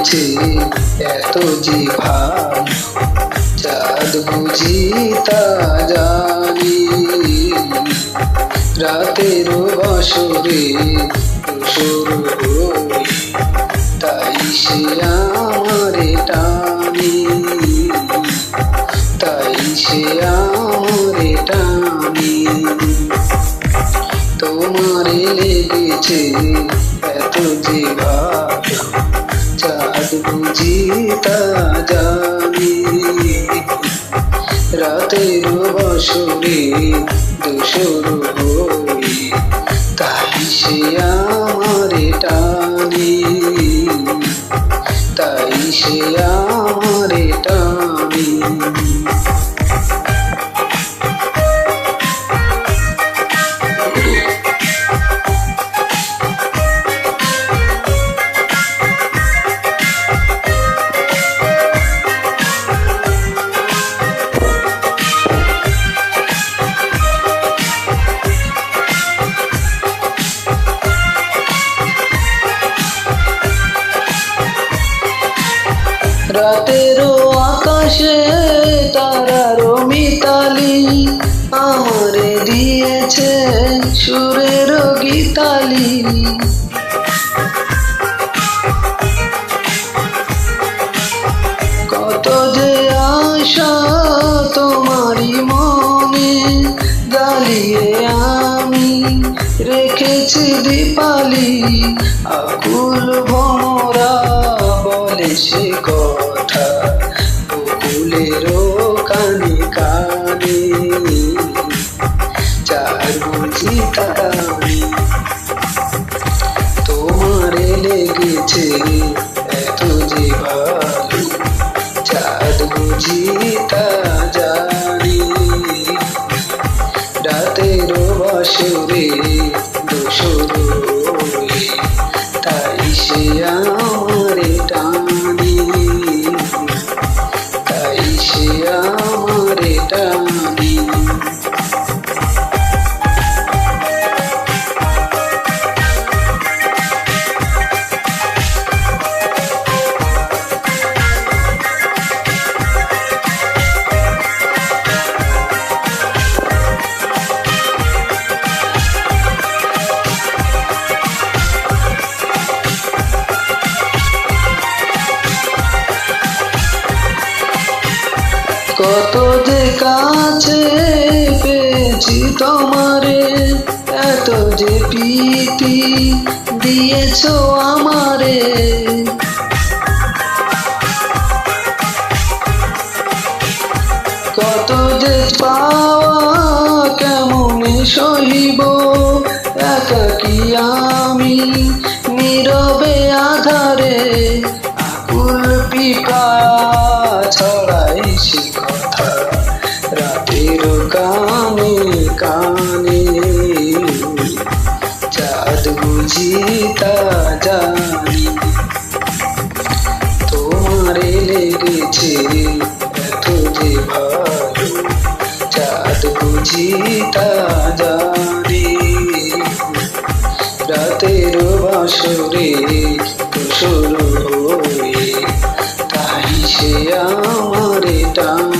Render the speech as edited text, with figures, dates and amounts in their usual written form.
লেগেছে এত যে ভালো, চাঁদ বুঝি তা জানি। রাতের বাসরে ধূসর হই, তাই সে আমারে টানি, তাই সে আমারে টানি। তোমারে লেগেছে এত যে ভালো, চাঁদ বুঝি তা জানি। রাতের বাসরে ধূসর হই, তাই সে আমারে টানি, তাই সে আমারে টানি। রাতেরও আকাশে তারারও মিতালি, আমারে দিয়েছে সুরের গীতালি। কত যে আশা তোমারই মনে জ্বালিয়ে আমি রেখেছি দীপালি। আকুল ভমরা বলে সে কথা বকুলেরও কানে কানে, চাঁদ বুঝি তা জানি। তোমারে লেগেছে এত যে ভালো, চাঁদ বুঝি তা জানি। রাতের বাসরে ধূসর হই, তাই সে আমারে টানি, তাই সে আমারে টানি। কত যে কাছে পেয়েছি তোমারে, এত যে প্রীতি দিয়েছো আমারে। কত যে পাওয়া কেমনে সহিব, একাকী আমি নীরবে আধারে। আকুল পিপা ছড়াই সে কথা রাতের কানে কানে, চাঁদ বুঝি তা জানি। তোমারে লেগেছে এত যে ভালো, চাঁদ বুঝি তা জানি। রাতের বাসরে ধূসর হই, তাই সে আমারে টানি।